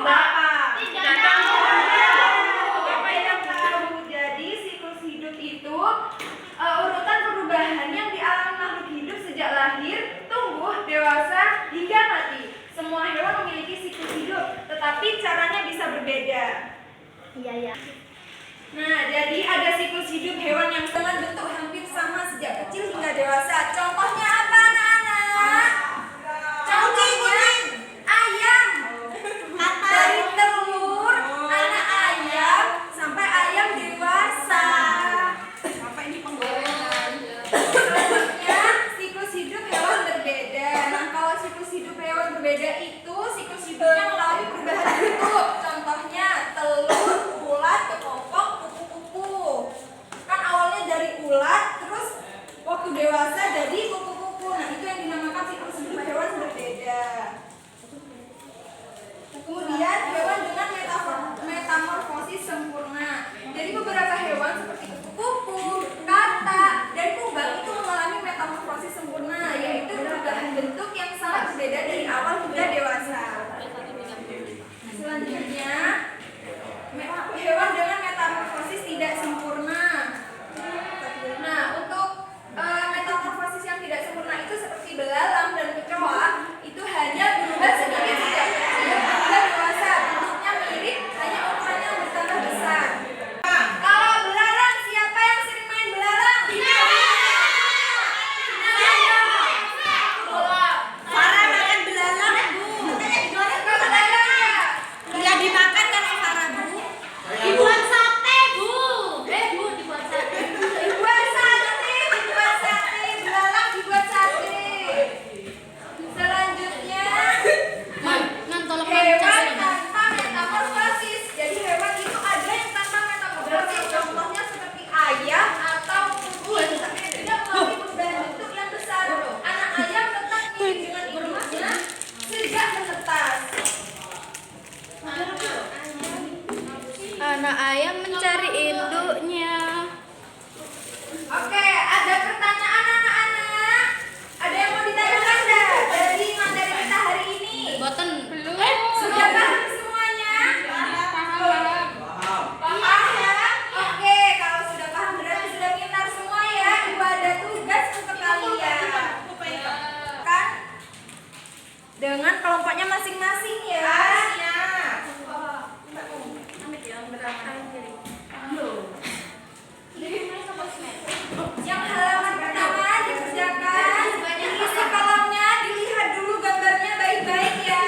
Bapak. Tidak tahu. Bapak yang tahu. Jadi siklus hidup itu urutan perubahan yang dialami makhluk hidup sejak lahir, tumbuh, dewasa, hingga mati. Semua hewan memiliki siklus hidup, tetapi caranya bisa berbeda. Iya. Nah, jadi ada siklus hidup hewan yang dengan bentuk hampir sama sejak kecil hingga dewasa. Contohnya apa, anak-anak? Contohnya ayam. Dari telur anak ayam sampai ayam dewasa. Bapak ini penggorengan. Selanjutnya, siklus hidup hewan berbeda. Nah, kalau siklus hidup hewan berbeda itu siklus hidupnya melalui perubahan bentuk. Contohnya telur, ulat, kepompong, kupu-kupu. Kan awalnya dari ulat, terus waktu dewasa jadi kupu-kupu. Nah, itu yang dinamakan siklus hidup hewan berbeda. Kemudian hewan dengan metamorfosis sempurna. Jadi beberapa hewan seperti kupu-kupu, katak, dan kubang itu mengalami metamorfosis sempurna, yaitu perubahan bentuk yang sangat berbeda dari awal hingga dewasa. Selanjutnya, hewan dengan metamorfosis tidak sempurna. Nah, untuk metamorfosis yang tidak sempurna itu seperti belalang dan kecoa, itu hanya berubah sedikit sejak kecil hingga dewasa. Bentuknya mirip, hanya ukurannya bertambah besar. Kalau belalang, siapa yang sering main belalang? Farah makan belalang, Bu. Dia dimakan kan Farah, Bu? Dibuat sate, Bu. Dibuat sate. Dibuat sate, belalang dibuat sate. Selanjutnya, Tolong hewan tanpa metamorfosis. Jadi hewan itu ada yang tanpa metamorfosis. Contohnya seperti ayam atau kucing, tapi tidak melalui perubahan bentuk yang besar. Anak ayam tetap mirip dengan induknya sejak menetas. Anak ayam mencari induknya. Oke, ada pertanyaan anak-anak? Ada yang mau ditanyakan enggak dari materi kita hari ini? Boten. Sudah paham semuanya? Paham ya? Oke, kalau sudah paham berarti sudah pintar semua ya. Ibu ada tugas untuk kalian. Kan? Dengan kelompoknya masing-masing ya. Yang halaman pertama dikerjakan, diisi kolomnya, dilihat dulu gambarnya baik-baik ya.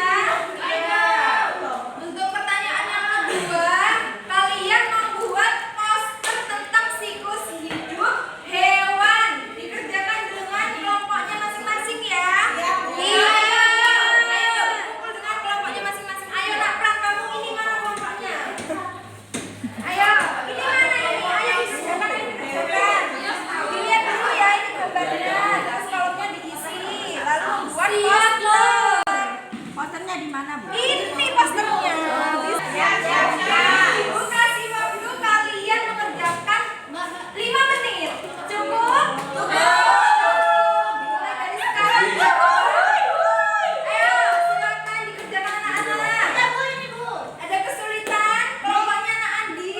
Untuk pertanyaan yang kedua, kalian membuat poster tentang siklus hidup hewan. Dikerjakan dengan kelompoknya masing-masing ya. Iya. Ayo berkumpul dengan kelompoknya masing-masing. Ayo Napran, kamu ini mana kelompoknya? Ayo, ini mana ini? Ayo dikerjakan, dikerjakan. Dilihat dulu ya ini gambarnya, terus kolomnya diisi, lalu membuat poster. Posternya di mana, Bu? Ini posternya. Ibu kasih waktu kalian mengerjakan 5 menit. Cukup? Mulai dari sekarang ya. Ayo, silakan dikerjakan anak-anak. Ada kesulitan? Kelompoknya anak Andi.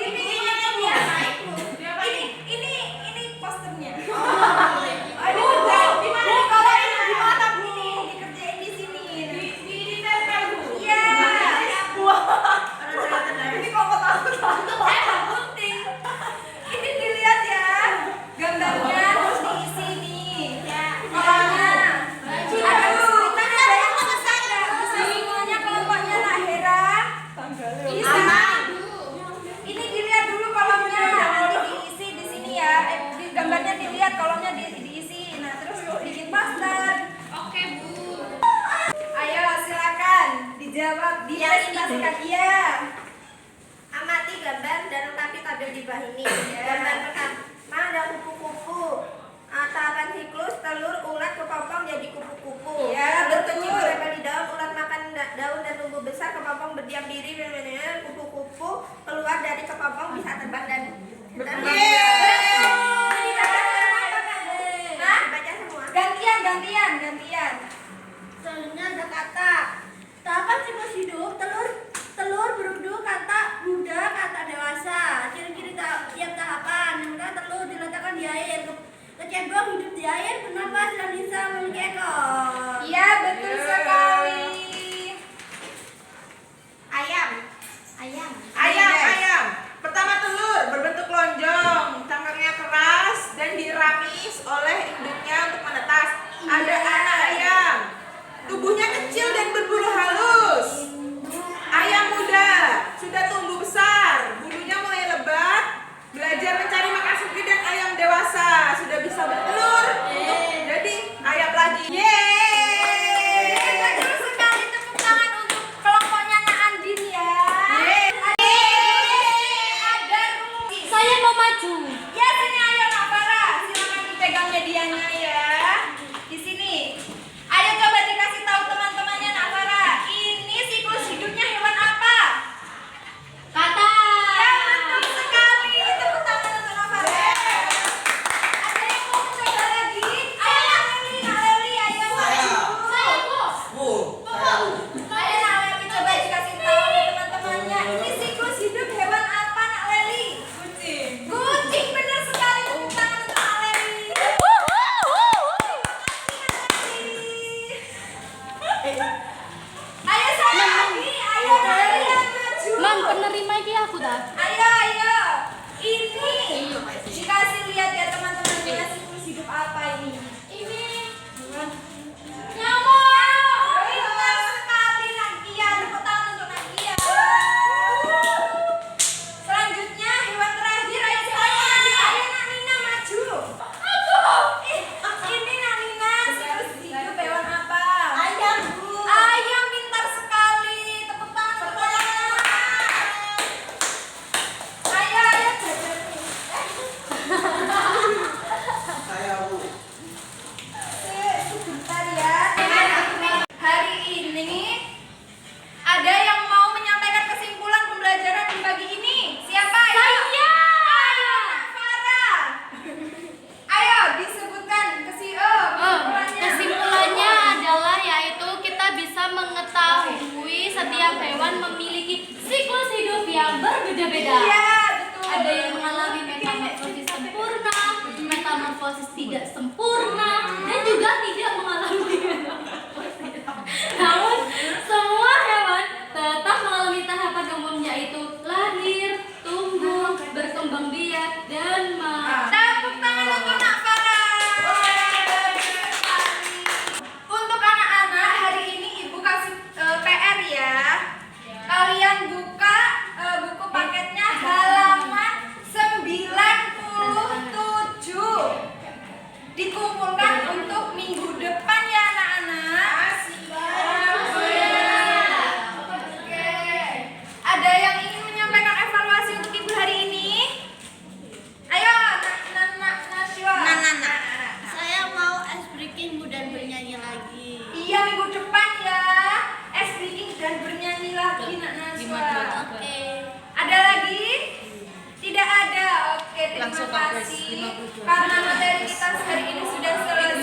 Ini posternya. Aduh, di mana nih? Kalau ini di mana, Bu? Dikerjain di sini. Iya. Ini kok gunting. Ini dilihat ya gambarnya, terus diisi nih kolomnya. Aduh, mana ada yang selesai nggak? Bisa semuanya kelompoknya Nak Hera? Bisa. Ini dilihat dulu kolomnya, nanti diisi di sini ya. Di gambarnya dilihat, kolomnya diisi. Nah, terus bikin poster. Oke, Bu. Ayo silakan dijawab, dipresentasikan. Iya. Amati gambar dan lengkapi tabel di bawah ini. Gambar pertama ada kupu-kupu. Tahapan siklus telur, ulat, kepompong jadi kupu-kupu. Ya, betul. Kucing menempel di daun, ulat makan daun dan tumbuh besar, kepompong berdiam diri, kupu-kupu keluar dari kepompong bisa terbang dan baca semua. Gantian. Selanjutnya ada kata tahapan siklus hidup telur Calon penerima iki aku dah. Ayo, ayo. Ini dikasih lihat ya teman-temannya siklus hidup apa ini. Ini nyamuk. Pintar sekali Nadia. Tepuk tangan untuk Nadia. Selanjutnya hewan terakhir. Ayo semuanya. Ayo Nak Nina maju. Ini Nak Nina siklus hidup hewan apa? Ayam, Bu. Ayam, pintar sekali. Tepuk tangan untuk ayam. Ayo, ayo belajar. Sebentar ya. Hari ini ada yang mau menyampaikan kesimpulan pembelajaran di pagi ini. Siapa ya? Saya. Ayo, Nak Farah. Ayo disebutkan kesimpulannya. Kesimpulannya adalah yaitu kita bisa mengetahui setiap hewan memiliki siklus hidup yang berbeda-beda. Iya, betul. Ada yang mengalami metamorfosis sempurna, metamorfosis tidak sempurna, dan juga tidak mengalami metamorfosis. Namun semua hewan tetap mengalami tahapan umumnya yaitu lahir, tumbuh, berkembang biak, dan mati. Tepuk tangan untuk Nak Farah. Untuk anak-anak hari ini Ibu kasih PR ya. Kalian buka buku paketnya halaman 97. Dikumpulkan untuk minggu depan ya anak-anak. Oke. Ada yang ingin menyampaikan evaluasi untuk Ibu hari ini? Ayo, Najwa. Saya mau ice breaking Bu dan bernyanyi lagi. Iya, minggu depan ya. Es breaking dan bernyanyi lagi Nak Najwa. Oke. Ada lagi? Tidak ada. Oke, terima kasih. Karena materi kita hari ini sudah selesai.